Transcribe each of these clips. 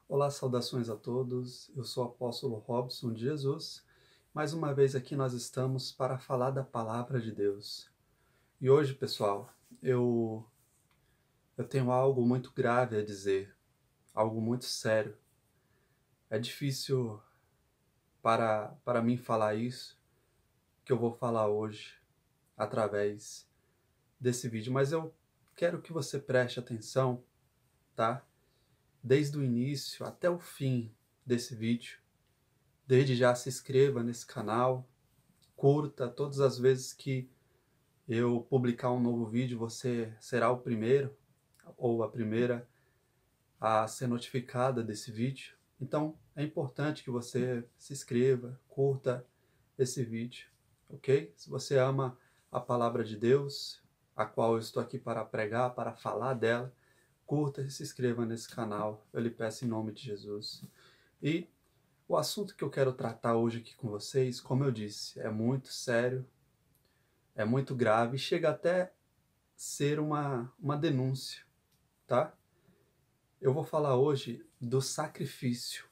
Olá, saudações a todos. Eu sou o apóstolo Robson de Jesus. Mais uma vez aqui nós estamos para falar da palavra de Deus. E hoje, pessoal, eu tenho algo muito grave a dizer, algo muito sério. É difícil para mim falar isso que eu vou falar hoje através desse vídeo, mas eu quero que você preste atenção, tá? Desde o início até o fim desse vídeo. Desde já se inscreva nesse canal, curta. Todas as vezes que eu publicar um novo vídeo, você será o primeiro ou a primeira a ser notificada desse vídeo. Então é importante que você se inscreva, curta esse vídeo, ok? Se você ama a palavra de Deus, a qual eu estou aqui para pregar, para falar dela, curta e se inscreva nesse canal. Eu lhe peço em nome de Jesus. E o assunto que eu quero tratar hoje aqui com vocês, como eu disse, é muito sério, é muito grave, chega até ser uma denúncia, tá? Eu vou falar hoje do sacrifício.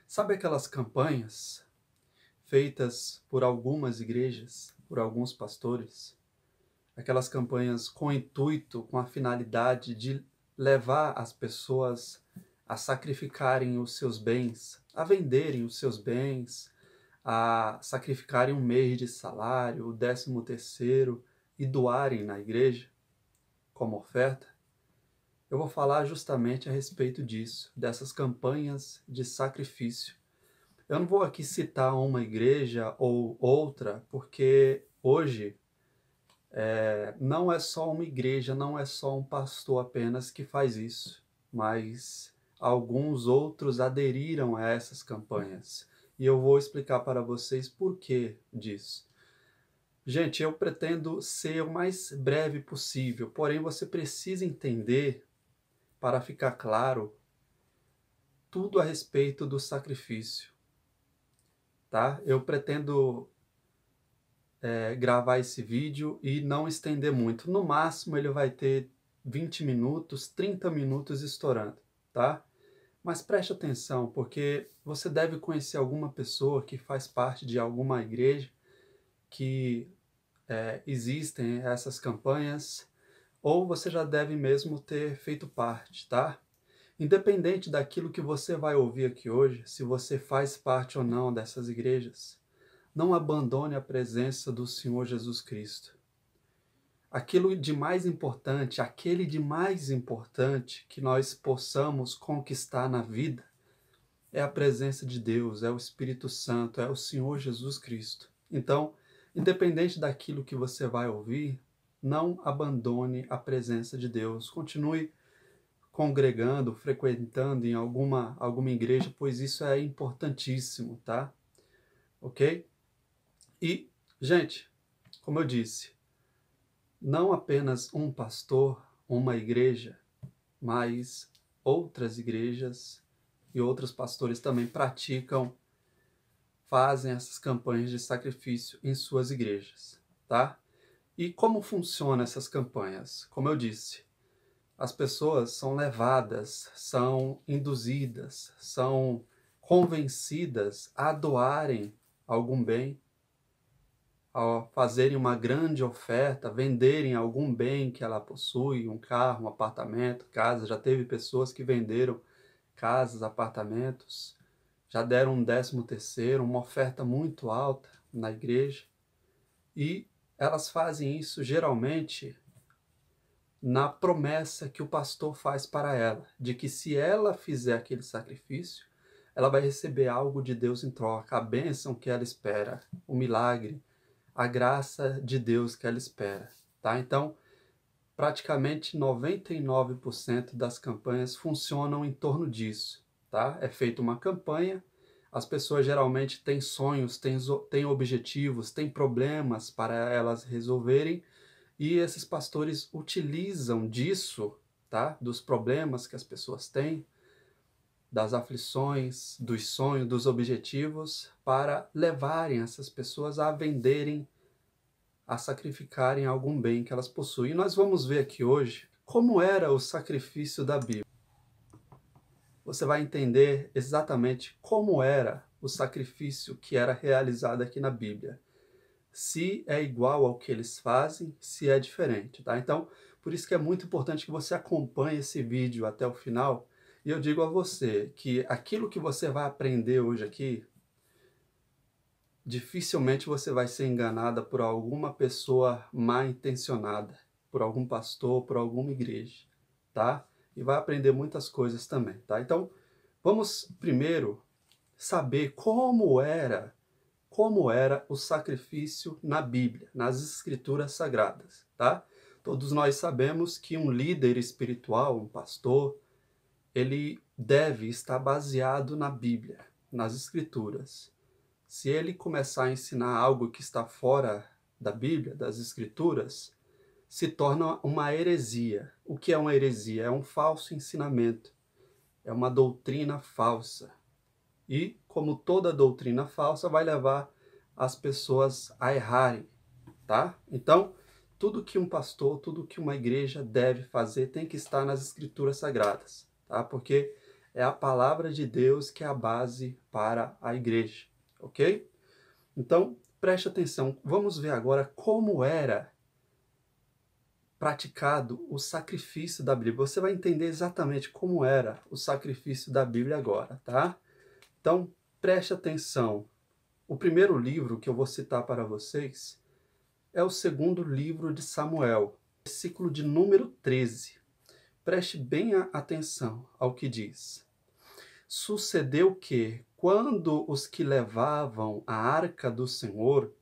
Sabe aquelas campanhas feitas por algumas igrejas, por alguns pastores? Aquelas campanhas com o intuito, com a finalidade de levar as pessoas a sacrificarem os seus bens, a venderem os seus bens, a sacrificarem um mês de salário, o 13º, e doarem na igreja como oferta. Eu vou falar justamente a respeito disso, dessas campanhas de sacrifício. Eu não vou aqui citar uma igreja ou outra, porque hoje não é só uma igreja, não é só um pastor apenas que faz isso, mas alguns outros aderiram a essas campanhas. E eu vou explicar para vocês por que disso. Gente, eu pretendo ser o mais breve possível, porém você precisa entender, para ficar claro, tudo a respeito do sacrifício, tá? Eu pretendo gravar esse vídeo e não estender muito. No máximo ele vai ter 20 minutos, 30 minutos estourando, tá? Mas preste atenção, porque você deve conhecer alguma pessoa que faz parte de alguma igreja que existem essas campanhas, ou você já deve mesmo ter feito parte, tá? Independente daquilo que você vai ouvir aqui hoje, se você faz parte ou não dessas igrejas, não abandone a presença do Senhor Jesus Cristo. Aquilo de mais importante, aquele de mais importante que nós possamos conquistar na vida é a presença de Deus, é o Espírito Santo, é o Senhor Jesus Cristo. Então, independente daquilo que você vai ouvir, não abandone a presença de Deus. Continue congregando, frequentando em alguma igreja, pois isso é importantíssimo, tá? Ok? E, gente, como eu disse, não apenas um pastor, uma igreja, mas outras igrejas e outros pastores também fazem essas campanhas de sacrifício em suas igrejas, tá? E como funcionam essas campanhas? Como eu disse, as pessoas são levadas, são induzidas, são convencidas a doarem algum bem, a fazerem uma grande oferta, venderem algum bem que ela possui, um carro, um apartamento, casa. Já teve pessoas que venderam casas, apartamentos, já deram um 13º, uma oferta muito alta na igreja. E elas fazem isso geralmente na promessa que o pastor faz para ela, de que se ela fizer aquele sacrifício, ela vai receber algo de Deus em troca, a bênção que ela espera, o milagre, a graça de Deus que ela espera, tá? Então, praticamente 99% das campanhas funcionam em torno disso, tá? É feita uma campanha, as pessoas geralmente têm sonhos, têm objetivos, têm problemas para elas resolverem, e esses pastores utilizam disso, tá? Dos problemas que as pessoas têm, das aflições, dos sonhos, dos objetivos, para levarem essas pessoas a venderem, a sacrificarem algum bem que elas possuem. E nós vamos ver aqui hoje como era o sacrifício da Bíblia. você vai entender exatamente como era o sacrifício que era realizado aqui na Bíblia. Se é igual ao que eles fazem, se é diferente, tá? Então, por isso que é muito importante que você acompanhe esse vídeo até o final. E eu digo a você que aquilo que você vai aprender hoje aqui, dificilmente você vai ser enganada por alguma pessoa mal intencionada, por algum pastor, por alguma igreja, tá? E vai aprender muitas coisas também, tá? Então, vamos primeiro saber como era o sacrifício na Bíblia, nas Escrituras Sagradas, tá? Todos nós sabemos que um líder espiritual, um pastor, ele deve estar baseado na Bíblia, nas Escrituras. Se ele começar a ensinar algo que está fora da Bíblia, das Escrituras, se torna uma heresia. O que é uma heresia? É um falso ensinamento, é uma doutrina falsa. E, como toda doutrina falsa, vai levar as pessoas a errarem, tá? Então, tudo que um pastor, tudo que uma igreja deve fazer tem que estar nas Escrituras Sagradas, tá? Porque é a palavra de Deus que é a base para a igreja, ok? Então, preste atenção. Vamos ver agora como era praticado o sacrifício da Bíblia. Você vai entender exatamente como era o sacrifício da Bíblia agora, tá? Então, preste atenção. O primeiro livro que eu vou citar para vocês é o segundo livro de Samuel, versículo de número 13. Preste bem atenção ao que diz. Sucedeu que, quando os que levavam a arca do Senhor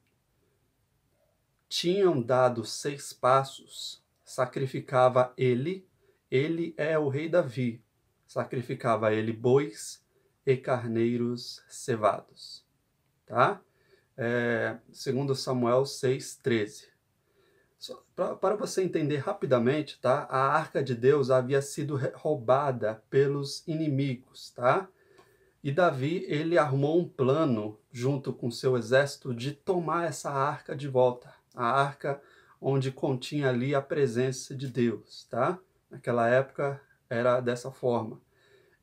tinham dado 6 passos, sacrificava ele é o rei Davi, sacrificava ele bois e carneiros cevados, tá? Segundo Samuel 6:13. Para você entender rapidamente, tá? A arca de Deus havia sido roubada pelos inimigos, tá? E Davi, ele armou um plano junto com seu exército de tomar essa arca de volta. A arca onde continha ali a presença de Deus, tá? Naquela época era dessa forma.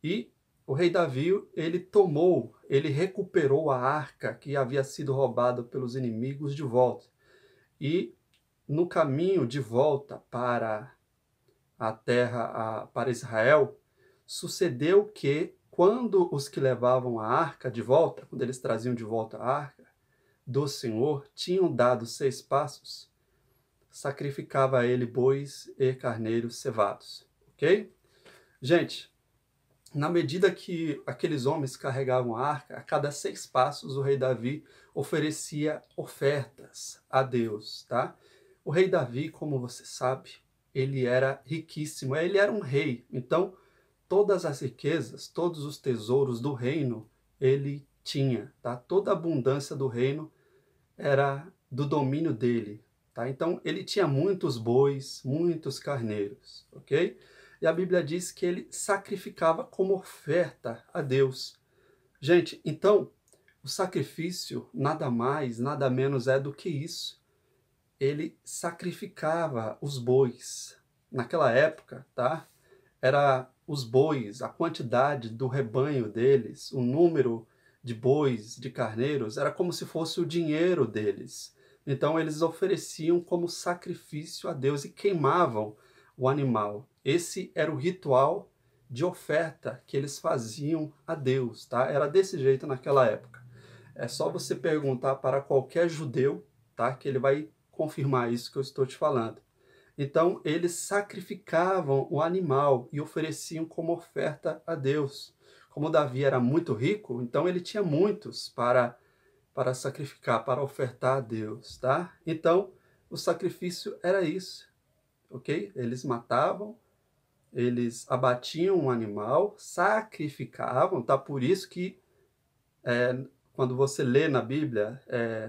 E o rei Davi, ele recuperou a arca que havia sido roubada pelos inimigos de volta. E no caminho de volta para a terra, para Israel, sucedeu que, quando os que levavam a arca de volta, quando eles traziam de volta a arca do Senhor, tinham dado 6 passos, sacrificava a ele bois e carneiros cevados, ok? Gente, na medida que aqueles homens carregavam a arca, a cada 6 passos o rei Davi oferecia ofertas a Deus, tá? O rei Davi, como você sabe, ele era riquíssimo, ele era um rei, então todas as riquezas, todos os tesouros do reino ele tinha, tá? Toda a abundância do reino era do domínio dele, tá? Então ele tinha muitos bois, muitos carneiros, ok? E a Bíblia diz que ele sacrificava como oferta a Deus. Gente, então o sacrifício nada mais, nada menos é do que isso. Ele sacrificava os bois. Naquela época, tá? Era os bois, a quantidade do rebanho deles, o número de bois, de carneiros, era como se fosse o dinheiro deles. Então eles ofereciam como sacrifício a Deus e queimavam o animal. Esse era o ritual de oferta que eles faziam a Deus, tá? Era desse jeito naquela época. É só você perguntar para qualquer judeu, tá? Que ele vai confirmar isso que eu estou te falando. Então, eles sacrificavam o animal e ofereciam como oferta a Deus. Como Davi era muito rico, então ele tinha muitos para sacrificar, para ofertar a Deus, tá? Então, o sacrifício era isso, ok? Eles matavam, eles abatiam um animal, sacrificavam, tá? Por isso que quando você lê na Bíblia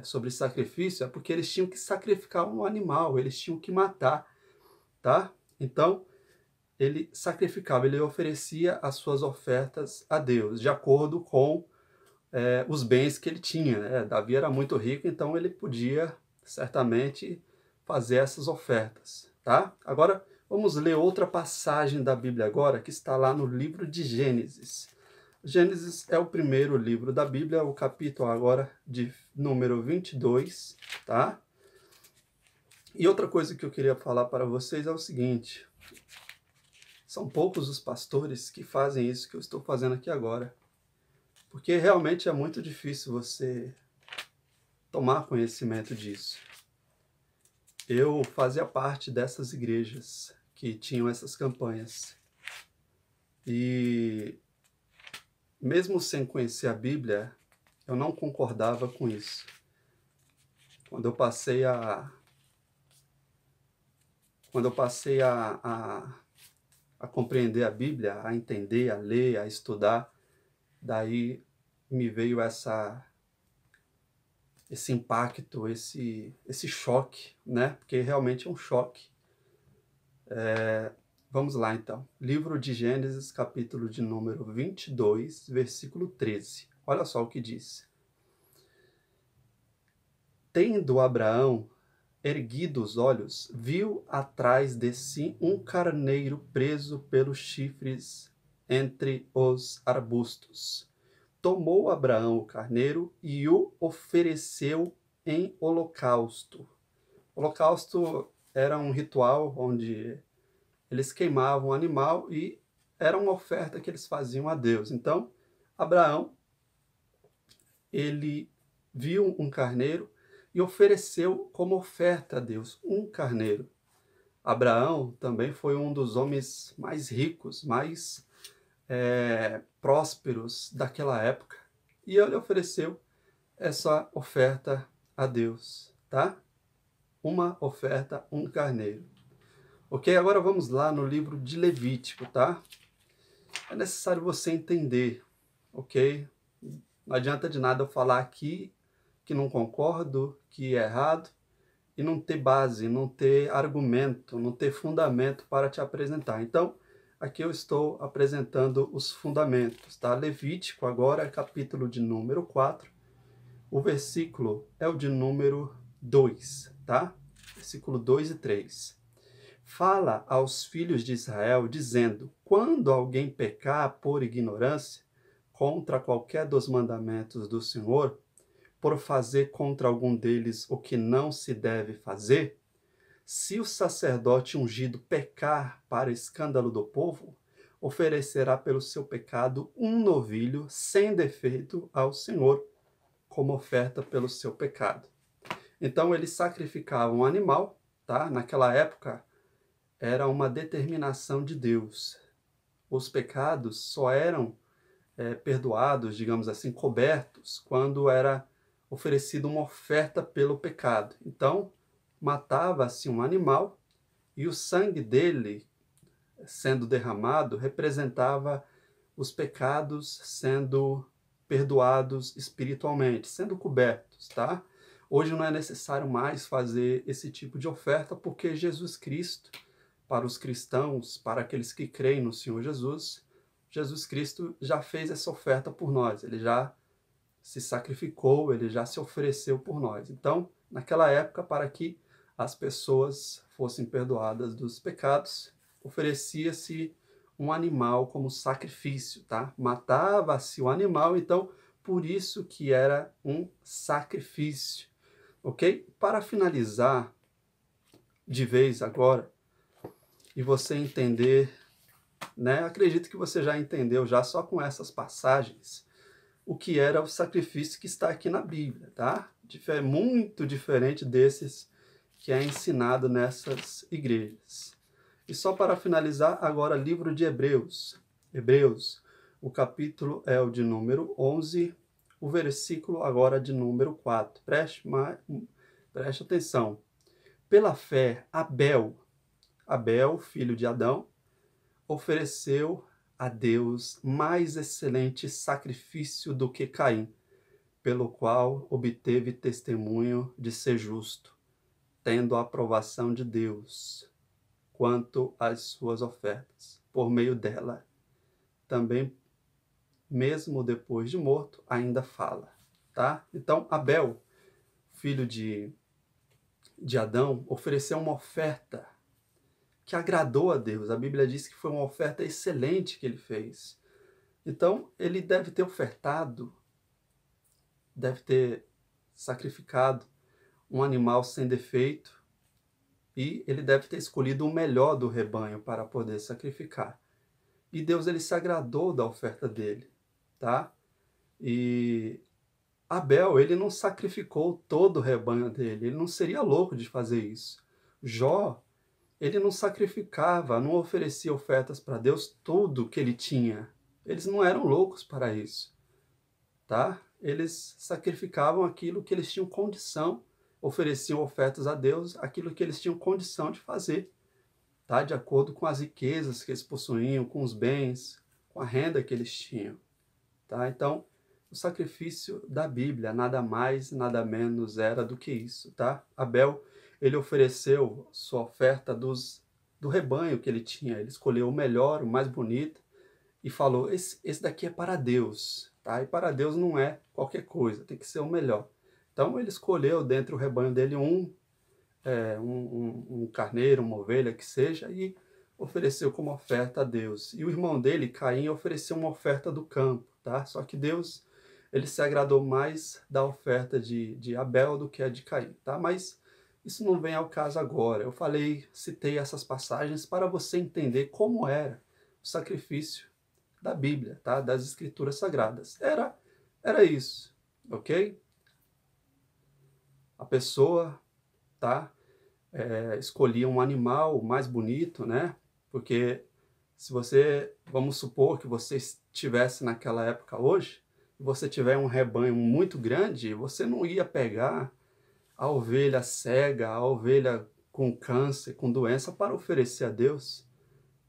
sobre sacrifício, é porque eles tinham que sacrificar um animal, eles tinham que matar, tá? Então, ele sacrificava, ele oferecia as suas ofertas a Deus, de acordo com os bens que ele tinha, né? Davi era muito rico, então ele podia certamente fazer essas ofertas, tá? Agora, Vamos ler outra passagem da Bíblia agora, que está lá no livro de Gênesis. Gênesis é o primeiro livro da Bíblia, o capítulo agora de número 22, tá? E outra coisa que eu queria falar para vocês é o seguinte: são poucos os pastores que fazem isso que eu estou fazendo aqui agora, porque realmente é muito difícil você tomar conhecimento disso. Eu fazia parte dessas igrejas que tinham essas campanhas. E mesmo sem conhecer a Bíblia, eu não concordava com isso. Quando eu passei a compreender a Bíblia, a entender, a ler, a estudar, daí me veio esse impacto, esse choque, né? Porque realmente é um choque. Vamos lá, então. Livro de Gênesis, capítulo de número 22, versículo 13. Olha só o que diz. Tendo Abraão erguido os olhos, viu atrás de si um carneiro preso pelos chifres entre os arbustos. Tomou Abraão o carneiro e o ofereceu em holocausto. Holocausto era um ritual onde eles queimavam o animal e era uma oferta que eles faziam a Deus. Então, Abraão, ele viu um carneiro e ofereceu como oferta a Deus um carneiro. Abraão também foi um dos homens mais ricos, mais prósperos daquela época. E ele ofereceu essa oferta a Deus, tá? Uma oferta, um carneiro. Ok? Agora vamos lá no livro de Levítico, tá? É necessário você entender, ok? Não adianta de nada eu falar aqui que não concordo, que é errado, e não ter base, não ter argumento, não ter fundamento para te apresentar. Então, aqui eu estou apresentando os fundamentos, tá? Levítico agora, capítulo de número 4, o versículo é o de número 2, tá? Versículo 2 e 3. Fala aos filhos de Israel, dizendo: quando alguém pecar por ignorância contra qualquer dos mandamentos do Senhor, por fazer contra algum deles o que não se deve fazer, se o sacerdote ungido pecar para escândalo do povo, oferecerá pelo seu pecado um novilho sem defeito ao Senhor, como oferta pelo seu pecado. Então eles sacrificavam um animal, tá? Naquela época era uma determinação de Deus. Os pecados só eram perdoados, digamos assim, cobertos, quando era oferecida uma oferta pelo pecado. Então, matava-se um animal e o sangue dele, sendo derramado, representava os pecados sendo perdoados espiritualmente, sendo cobertos, tá? Hoje não é necessário mais fazer esse tipo de oferta, porque Jesus Cristo, para os cristãos, para aqueles que creem no Senhor Jesus, Jesus Cristo já fez essa oferta por nós, ele já se sacrificou, ele já se ofereceu por nós. Então, naquela época, para que as pessoas fossem perdoadas dos pecados, oferecia-se um animal como sacrifício, tá? Matava-se o animal, então, por isso que era um sacrifício, ok? Para finalizar de vez agora, e você entender, né? Acredito que você já entendeu já só com essas passagens o que era o sacrifício que está aqui na Bíblia, tá? Muito diferente desses que é ensinado nessas igrejas. E só para finalizar, agora livro de Hebreus. Hebreus, o capítulo é o de número 11, o versículo agora de número 4. Preste atenção. Pela fé, Abel, filho de Adão, ofereceu a Deus mais excelente sacrifício do que Caim, pelo qual obteve testemunho de ser justo, tendo a aprovação de Deus quanto às suas ofertas. Por meio dela, também, mesmo depois de morto, ainda fala, tá? Então, Abel, filho de Adão, ofereceu uma oferta que agradou a Deus. A Bíblia diz que foi uma oferta excelente que ele fez. Então, ele deve ter ofertado, deve ter sacrificado um animal sem defeito, e ele deve ter escolhido o melhor do rebanho para poder sacrificar. E Deus, ele se agradou da oferta dele, tá? E Abel, ele não sacrificou todo o rebanho dele, ele não seria louco de fazer isso. Jó, ele não sacrificava, não oferecia ofertas para Deus tudo que ele tinha. Eles não eram loucos para isso, tá? Eles sacrificavam aquilo que eles tinham condição, ofereciam ofertas a Deus, aquilo que eles tinham condição de fazer, tá? De acordo com as riquezas que eles possuíam, com os bens, com a renda que eles tinham, tá? Então, o sacrifício da Bíblia, nada mais, nada menos era do que isso, tá? Abel, ele ofereceu sua oferta do rebanho que ele tinha, ele escolheu o melhor, o mais bonito, e falou, esse daqui é para Deus, tá? E para Deus não é qualquer coisa, tem que ser o melhor. Então ele escolheu dentre o rebanho dele um carneiro, uma ovelha, que seja, e ofereceu como oferta a Deus. E o irmão dele, Caim, ofereceu uma oferta do campo, tá? Só que Deus, ele se agradou mais da oferta de Abel do que a de Caim, tá? Mas isso não vem ao caso agora. Eu citei essas passagens para você entender como era o sacrifício da Bíblia, tá? Das Escrituras Sagradas. Era isso, ok? A pessoa, tá? Escolhia um animal mais bonito, né? Porque se você, vamos supor que você estivesse naquela época hoje, e você tiver um rebanho muito grande, você não ia pegar a ovelha cega, a ovelha com câncer, com doença, para oferecer a Deus.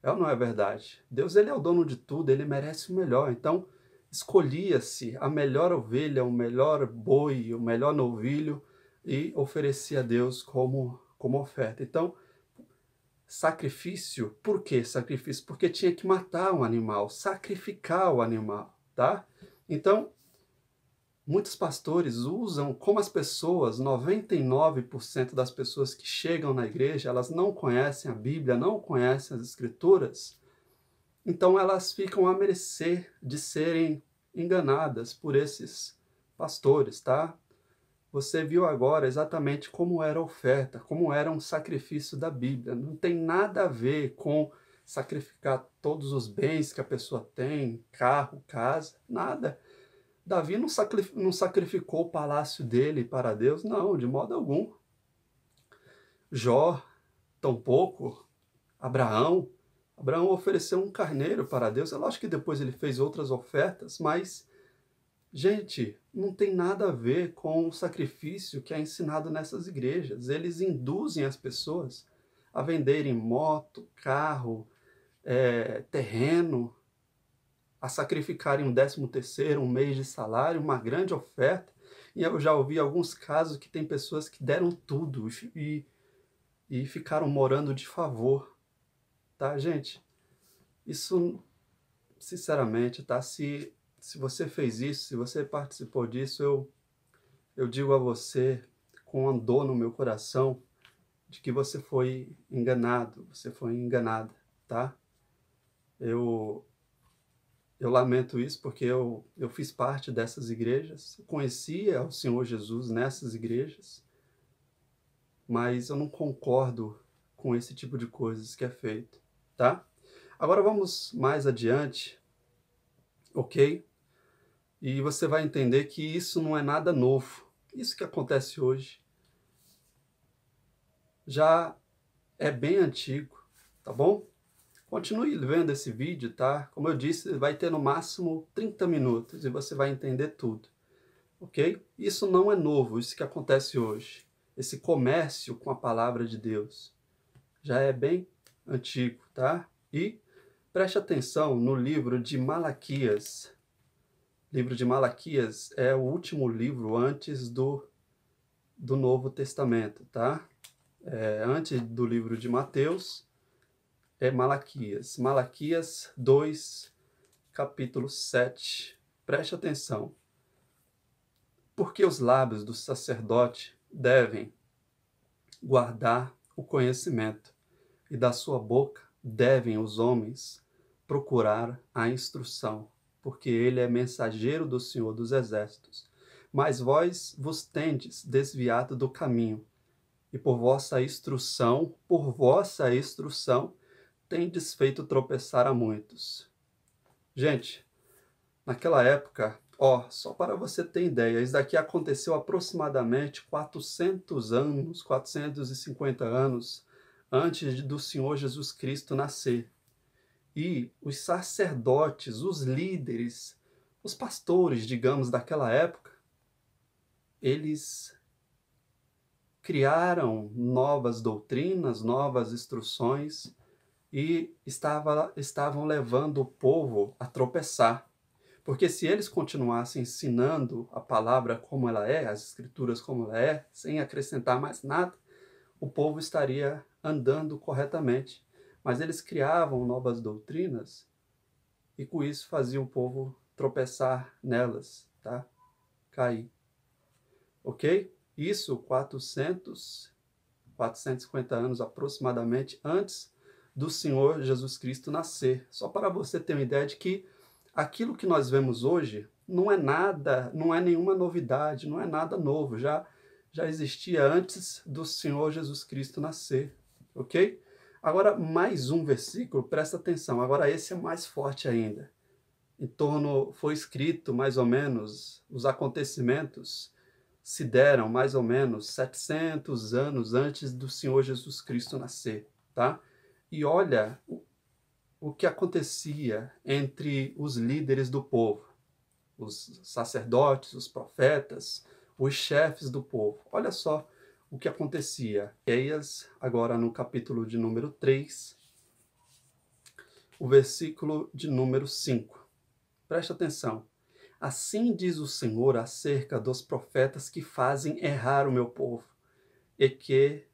É ou não é verdade? Deus, ele é o dono de tudo, ele merece o melhor. Então, escolhia-se a melhor ovelha, o melhor boi, o melhor novilho, e oferecia a Deus como oferta. Então, sacrifício, por que sacrifício? Porque tinha que matar um animal, sacrificar o animal, tá? Então, muitos pastores usam, como as pessoas, 99% das pessoas que chegam na igreja, elas não conhecem a Bíblia, não conhecem as Escrituras, então elas ficam à mercê de serem enganadas por esses pastores, tá? Você viu agora exatamente como era a oferta, como era um sacrifício da Bíblia. Não tem nada a ver com sacrificar todos os bens que a pessoa tem, carro, casa, nada. Davi não sacrificou o palácio dele para Deus, não, de modo algum. Jó, tampouco. Abraão ofereceu um carneiro para Deus. É lógico que depois ele fez outras ofertas, mas, gente, não tem nada a ver com o sacrifício que é ensinado nessas igrejas. Eles induzem as pessoas a venderem moto, carro, terreno, a sacrificarem um 13º, um mês de salário, uma grande oferta. E eu já ouvi alguns casos que tem pessoas que deram tudo e ficaram morando de favor, tá, gente? Isso, sinceramente, tá? Se você fez isso, se você participou disso, eu digo a você, com uma dor no meu coração, de que você foi enganado, você foi enganada, tá? Eu lamento isso porque eu fiz parte dessas igrejas, conhecia o Senhor Jesus nessas igrejas, mas eu não concordo com esse tipo de coisas que é feito, tá? Agora vamos mais adiante, ok? E você vai entender que isso não é nada novo. Isso que acontece hoje já é bem antigo, tá bom? Continue vendo esse vídeo, tá? Como eu disse, vai ter no máximo 30 minutos e você vai entender tudo, ok? Isso não é novo, isso que acontece hoje. Esse comércio com a palavra de Deus já é bem antigo, tá? E preste atenção no livro de Malaquias. O livro de Malaquias é o último livro antes do Novo Testamento, tá? Antes do livro de Mateus, é Malaquias. Malaquias 2, capítulo 7. Preste atenção. Porque os lábios do sacerdote devem guardar o conhecimento, e da sua boca devem os homens procurar a instrução, porque ele é mensageiro do Senhor dos Exércitos. Mas vós vos tendes desviado do caminho, e por vossa instrução, tendes feito tropeçar a muitos. Gente, naquela época, só para você ter ideia, isso daqui aconteceu aproximadamente 400 anos, 450 anos antes do Senhor Jesus Cristo nascer. E os sacerdotes, os líderes, os pastores, digamos, daquela época, eles criaram novas doutrinas, novas instruções e estavam levando o povo a tropeçar. Porque se eles continuassem ensinando a palavra como ela é, as escrituras como ela é, sem acrescentar mais nada, o povo estaria andando corretamente. Mas eles criavam novas doutrinas e com isso faziam o povo tropeçar nelas, tá? Cair. Ok? Isso 450 anos aproximadamente antes do Senhor Jesus Cristo nascer. Só para você ter uma ideia de que aquilo que nós vemos hoje não é nada, não é nenhuma novidade, não é nada novo, já existia antes do Senhor Jesus Cristo nascer, ok? Agora, mais um versículo, presta atenção, agora esse é mais forte ainda. Foi escrito mais ou menos, os acontecimentos se deram mais ou menos 700 anos antes do Senhor Jesus Cristo nascer, tá? E olha o que acontecia entre os líderes do povo, os sacerdotes, os profetas, os chefes do povo. Olha só o que acontecia. Eias, agora no capítulo de número 3, o versículo de número 5. Preste atenção. Assim diz o Senhor acerca dos profetas que fazem errar o meu povo e que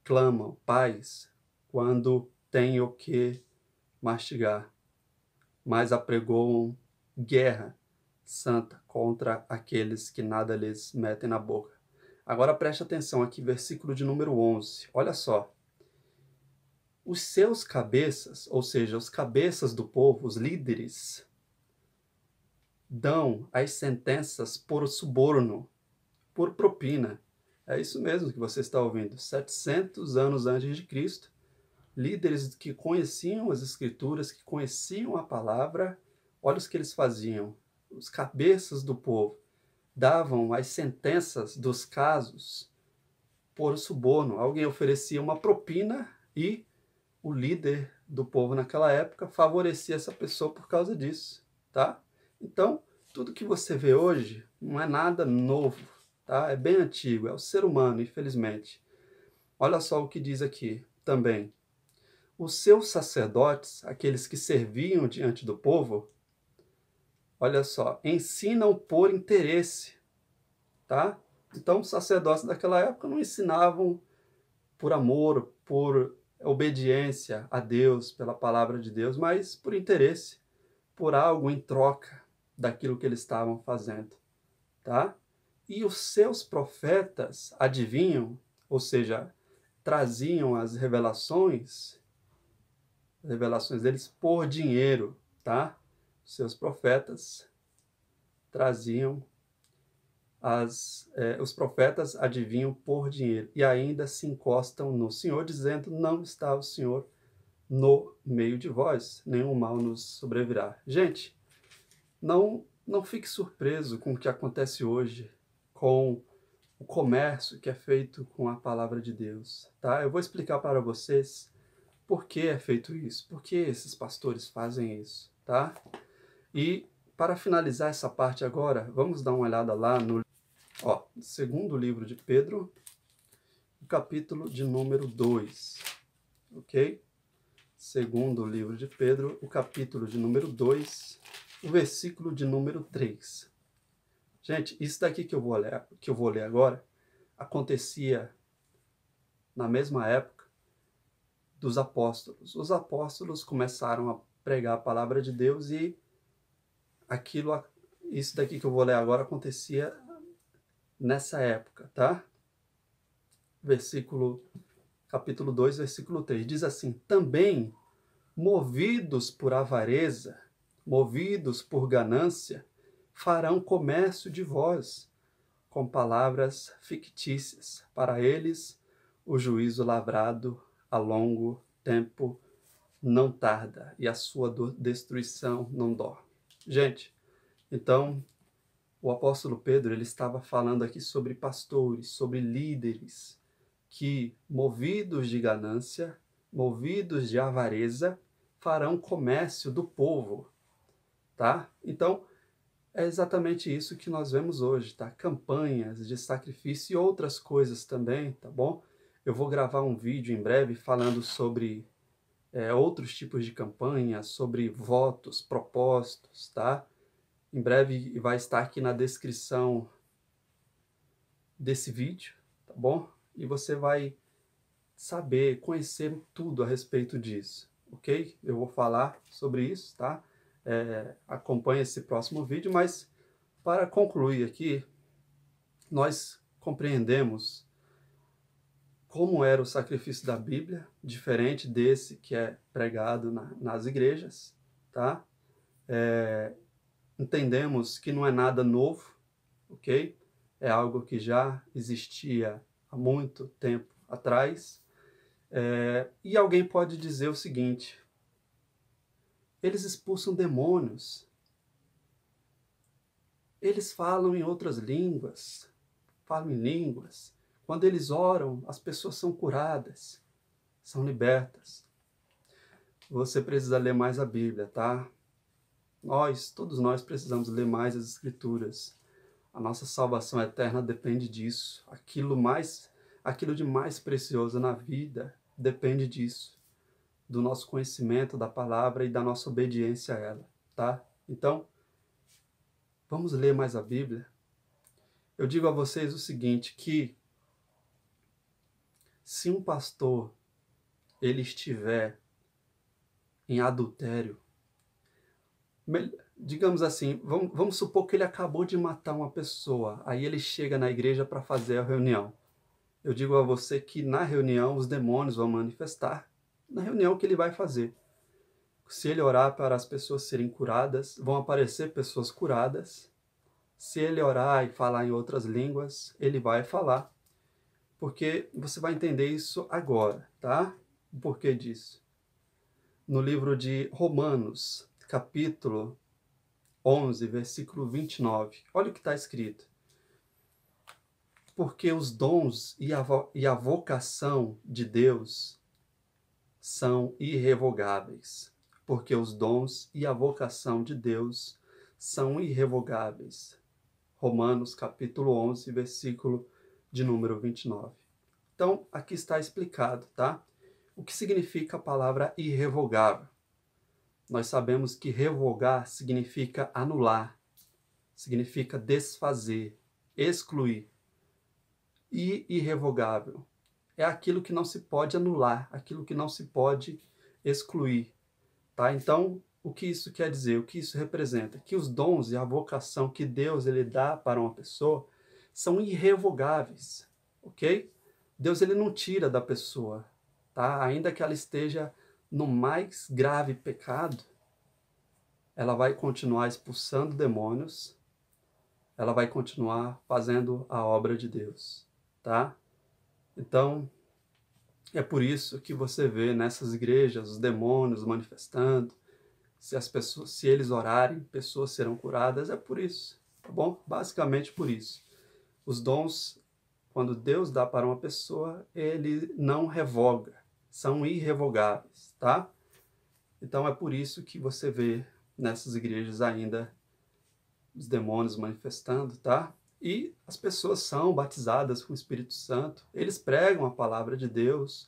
clamam paz quando têm o que mastigar, mas apregoam guerra santa contra aqueles que nada lhes metem na boca. Agora preste atenção aqui, versículo de número 11. Olha só. Os seus cabeças, ou seja, os cabeças do povo, os líderes, dão as sentenças por suborno, por propina. É isso mesmo que você está ouvindo. 700 anos antes de Cristo, líderes que conheciam as Escrituras, que conheciam a palavra, olha o que eles faziam. Os cabeças do povo davam as sentenças dos casos por suborno. Alguém oferecia uma propina e o líder do povo naquela época favorecia essa pessoa por causa disso, tá? Então, tudo que você vê hoje não é nada novo, tá? É bem antigo, é o ser humano, infelizmente. Olha só o que diz aqui também. Os seus sacerdotes, aqueles que serviam diante do povo, olha só, ensinam por interesse, tá? Então, os sacerdotes daquela época não ensinavam por amor, por obediência a Deus, pela palavra de Deus, mas por interesse, por algo em troca daquilo que eles estavam fazendo, tá? E os seus profetas adivinham, ou seja, traziam as revelações deles por dinheiro, tá? Os seus profetas traziam os profetas adivinham por dinheiro e ainda se encostam no Senhor, dizendo: não está o Senhor no meio de vós, nenhum mal nos sobrevirá. Gente, não fique surpreso com o que acontece hoje, com o comércio que é feito com a palavra de Deus, tá? Eu vou explicar para vocês por que é feito isso, por que esses pastores fazem isso, tá? E para finalizar essa parte agora, vamos dar uma olhada lá no segundo livro de Pedro, o capítulo de número 2, ok? Segundo livro de Pedro, o capítulo de número 2, o versículo de número 3. Gente, isso daqui que eu vou ler agora, acontecia na mesma época dos apóstolos. Os apóstolos começaram a pregar a palavra de Deus e isso daqui que eu vou ler agora acontecia nessa época, tá? capítulo 2, versículo 3. Diz assim: também, movidos por avareza, movidos por ganância, farão comércio de vós, com palavras fictícias. Para eles, o juízo lavrado a longo tempo não tarda, e a sua destruição não dorme. Gente, então, o apóstolo Pedro, ele estava falando aqui sobre pastores, sobre líderes, que, movidos de ganância, movidos de avareza, farão comércio do povo, tá? Então, é exatamente isso que nós vemos hoje, tá? Campanhas de sacrifício e outras coisas também, tá bom? Eu vou gravar um vídeo em breve falando sobre outros tipos de campanhas, sobre votos, propósitos, tá? Em breve vai estar aqui na descrição desse vídeo, tá bom? E você vai saber, conhecer tudo a respeito disso, ok? Eu vou falar sobre isso, tá? Acompanhe esse próximo vídeo, mas para concluir aqui, nós compreendemos como era o sacrifício da Bíblia, diferente desse que é pregado nas igrejas, tá? Entendemos que não é nada novo, ok? É algo que já existia há muito tempo atrás. E alguém pode dizer o seguinte: eles expulsam demônios, eles falam em outras línguas, falam em línguas. Quando eles oram, as pessoas são curadas, são libertas. Você precisa ler mais a Bíblia, tá? Todos nós precisamos ler mais as Escrituras. A nossa salvação eterna depende disso. Aquilo de mais precioso na vida depende disso, do nosso conhecimento da palavra e da nossa obediência a ela, tá? Então, vamos ler mais a Bíblia. Eu digo a vocês o seguinte, que se um pastor ele estiver em adultério, digamos assim, vamos supor que ele acabou de matar uma pessoa, aí ele chega na igreja para fazer a reunião. Eu digo a você que na reunião os demônios vão manifestar, na reunião que ele vai fazer. Se ele orar para as pessoas serem curadas, vão aparecer pessoas curadas. Se ele orar e falar em outras línguas, ele vai falar. Porque você vai entender isso agora, tá? O porquê disso. No livro de Romanos, capítulo 11, versículo 29. Olha o que está escrito. Porque os dons e a vocação de Deus são irrevogáveis. Porque os dons e a vocação de Deus são irrevogáveis. Romanos, capítulo 11, versículo de número 29. Então, aqui está explicado, tá? O que significa a palavra irrevogável? Nós sabemos que revogar significa anular, significa desfazer, excluir. E irrevogável é aquilo que não se pode anular, aquilo que não se pode excluir, tá? Então, o que isso quer dizer? O que isso representa? Que os dons e a vocação que Deus ele dá para uma pessoa são irrevogáveis, ok? Deus ele não tira da pessoa, tá? Ainda que ela esteja no mais grave pecado, ela vai continuar expulsando demônios, ela vai continuar fazendo a obra de Deus, tá? Então, é por isso que você vê nessas igrejas os demônios manifestando. Se eles orarem, pessoas serão curadas. É por isso, tá bom? Basicamente por isso. Os dons, quando Deus dá para uma pessoa, ele não revoga, são irrevogáveis, tá? Então é por isso que você vê nessas igrejas ainda os demônios manifestando, tá? E as pessoas são batizadas com o Espírito Santo, eles pregam a palavra de Deus,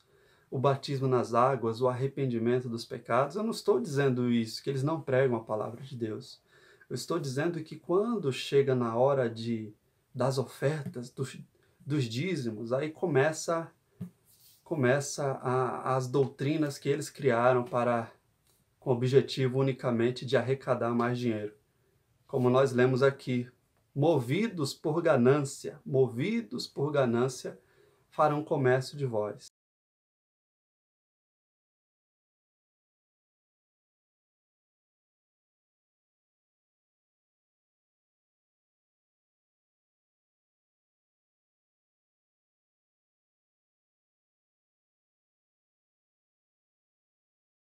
o batismo nas águas, o arrependimento dos pecados. Eu não estou dizendo isso, que eles não pregam a palavra de Deus. Eu estou dizendo que quando chega na hora das ofertas, dos dízimos, aí começa as doutrinas que eles criaram com o objetivo unicamente de arrecadar mais dinheiro. Como nós lemos aqui, movidos por ganância, farão comércio de vós.